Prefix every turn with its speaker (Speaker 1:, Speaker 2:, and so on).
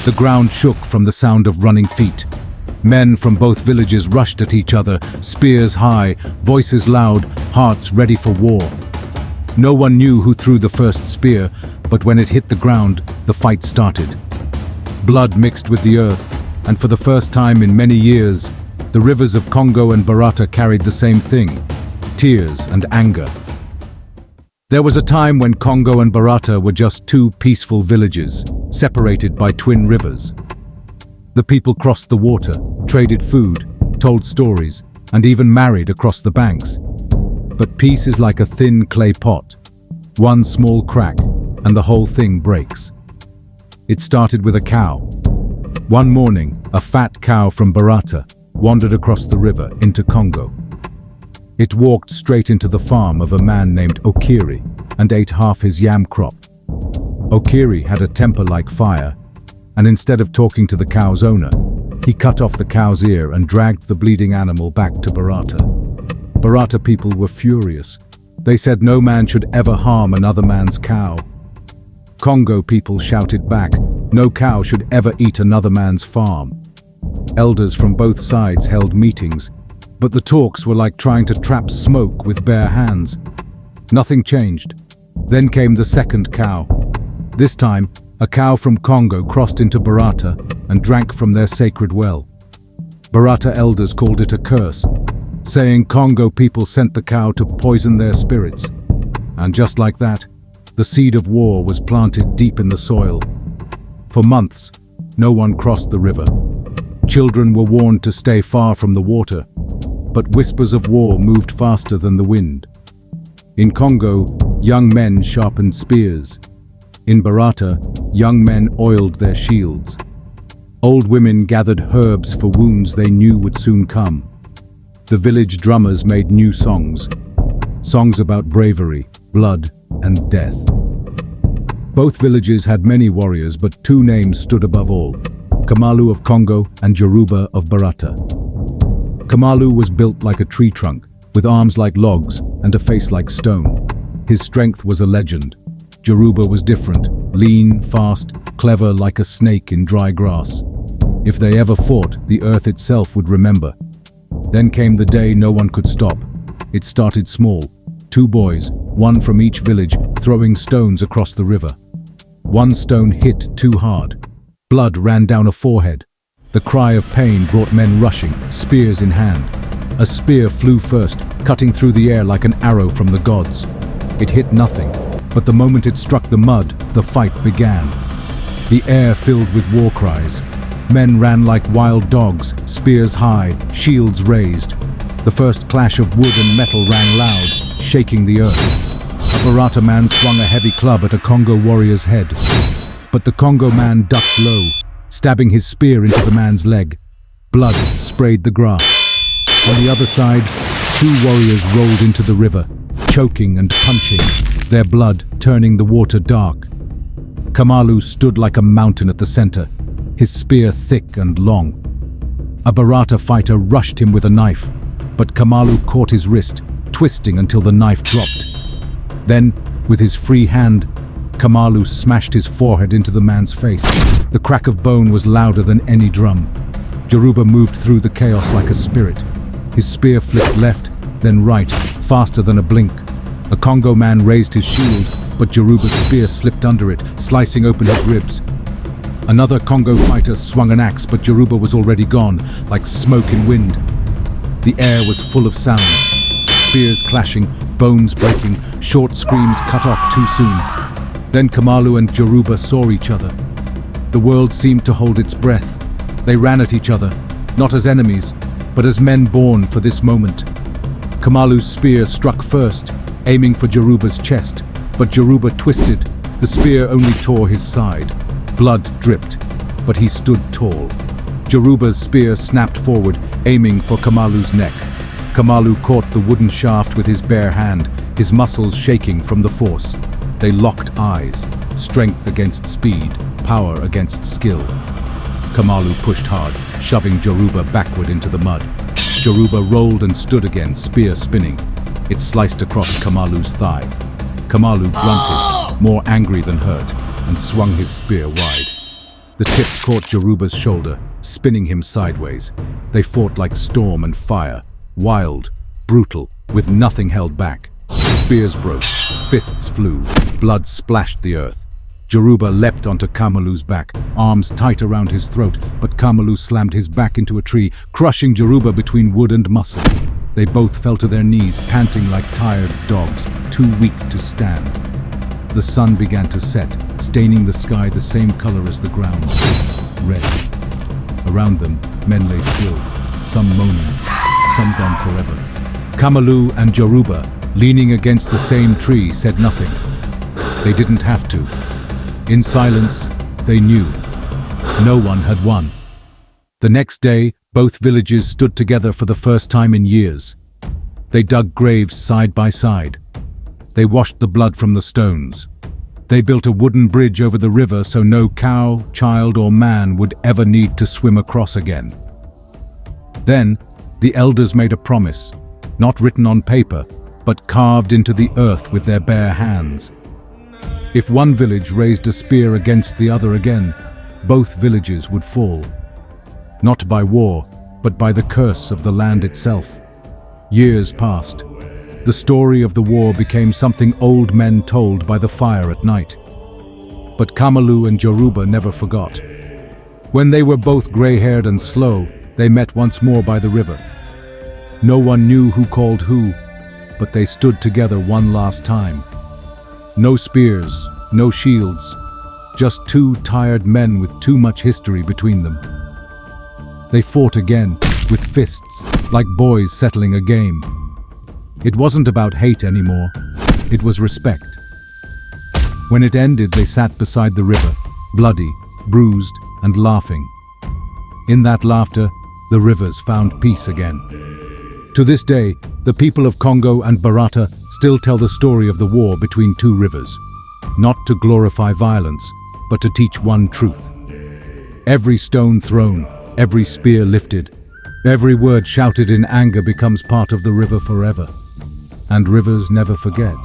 Speaker 1: The ground shook from the sound of running feet. Men from both villages rushed at each other, spears high, voices loud, hearts ready for war. No one knew who threw the first spear, but when it hit the ground, the fight started. Blood mixed with the earth, and for the first time in many years, the rivers of Kongo and Barata carried the same thing: tears and anger. There was a time when Kongo and Barata were just two peaceful villages, separated by twin rivers. The people crossed the water, traded food, told stories, and even married across the banks. But peace is like a thin clay pot. One small crack, and the whole thing breaks. It started with a cow. One morning, a fat cow from Barata wandered across the river into Kongo. It walked straight into the farm of a man named Okiri and ate half his yam crop. Okiri had a temper like fire, and instead of talking to the cow's owner, he cut off the cow's ear and dragged the bleeding animal back to Barata. Barata people were furious. They said no man should ever harm another man's cow. Kongo people shouted back, no cow should ever eat another man's farm. Elders from both sides held meetings, but the talks were like trying to trap smoke with bare hands. Nothing changed. Then came the second cow. This time, a cow from Kongo crossed into Barata and drank from their sacred well. Barata elders called it a curse, saying Kongo people sent the cow to poison their spirits. And just like that, the seed of war was planted deep in the soil. For months, no one crossed the river. Children were warned to stay far from the water, but whispers of war moved faster than the wind. In Kongo, young men sharpened spears. In Barata, young men oiled their shields. Old women gathered herbs for wounds they knew would soon come. The village drummers made new songs about bravery, blood, and death. Both villages had many warriors, but two names stood above all: Kamalu of Kongo and Joruba of Barata. Kamalu was built like a tree trunk, with arms like logs and a face like stone. His strength was a legend. Joruba was different, lean, fast, clever like a snake in dry grass. If they ever fought, the earth itself would remember. Then came the day no one could stop. It started small. Two boys, one from each village, throwing stones across the river. One stone hit too hard. Blood ran down a forehead. The cry of pain brought men rushing, spears in hand. A spear flew first, cutting through the air like an arrow from the gods. It hit nothing, but the moment it struck the mud, the fight began. The air filled with war cries. Men ran like wild dogs, spears high, shields raised. The first clash of wood and metal rang loud, shaking the earth. A Barata man swung a heavy club at a Kongo warrior's head. But the Kongo man ducked low, stabbing his spear into the man's leg. Blood sprayed the grass. On the other side, two warriors rolled into the river, choking and punching, their blood turning the water dark. Kamalu stood like a mountain at the center, his spear thick and long. A Barata fighter rushed him with a knife, but Kamalu caught his wrist, twisting until the knife dropped. Then, with his free hand, Kamalu smashed his forehead into the man's face. The crack of bone was louder than any drum. Joruba moved through the chaos like a spirit. His spear flipped left, then right, faster than a blink. A Kongo man raised his shield, but Joruba's spear slipped under it, slicing open his ribs. Another Kongo fighter swung an axe, but Joruba was already gone, like smoke in wind. The air was full of sound. Spears clashing, bones breaking, short screams cut off too soon. Then Kamalu and Joruba saw each other. The world seemed to hold its breath. They ran at each other, not as enemies, but as men born for this moment. Kamalu's spear struck first, aiming for Joruba's chest, but Joruba twisted. The spear only tore his side. Blood dripped, but he stood tall. Joruba's spear snapped forward, aiming for Kamalu's neck. Kamalu caught the wooden shaft with his bare hand, his muscles shaking from the force. They locked eyes, strength against speed, power against skill. Kamalu pushed hard, shoving Joruba backward into the mud. Joruba rolled and stood again, spear spinning. It sliced across Kamalu's thigh. Kamalu grunted, more angry than hurt, and swung his spear wide. The tip caught Joruba's shoulder, spinning him sideways. They fought like storm and fire, wild, brutal, with nothing held back. Spears broke, fists flew, blood splashed the earth. Joruba leapt onto Kamalu's back, arms tight around his throat, but Kamalu slammed his back into a tree, crushing Joruba between wood and muscle. They both fell to their knees, panting like tired dogs, too weak to stand. The sun began to set, staining the sky the same color as the ground, red. Around them, men lay still, some moaning, some gone forever. Kamalu and Joruba, leaning against the same tree, said nothing. They didn't have to. In silence, they knew. No one had won. The next day, both villages stood together for the first time in years. They dug graves side by side. They washed the blood from the stones. They built a wooden bridge over the river so no cow, child, or man would ever need to swim across again. Then, the elders made a promise, not written on paper, but carved into the earth with their bare hands. If one village raised a spear against the other again, both villages would fall. Not by war, but by the curse of the land itself. Years passed. The story of the war became something old men told by the fire at night. But Kamalu and Joruba never forgot. When they were both gray-haired and slow, they met once more by the river. No one knew who called who, but they stood together one last time. No spears, no shields, just two tired men with too much history between them. They fought again, with fists, like boys settling a game. It wasn't about hate anymore, it was respect. When it ended, they sat beside the river, bloody, bruised, and laughing. In that laughter, the rivers found peace again. To this day, the people of Kongo and Barata still tell the story of the war between two rivers, not to glorify violence, but to teach one truth. Every stone thrown, every spear lifted, every word shouted in anger becomes part of the river forever. And rivers never forget.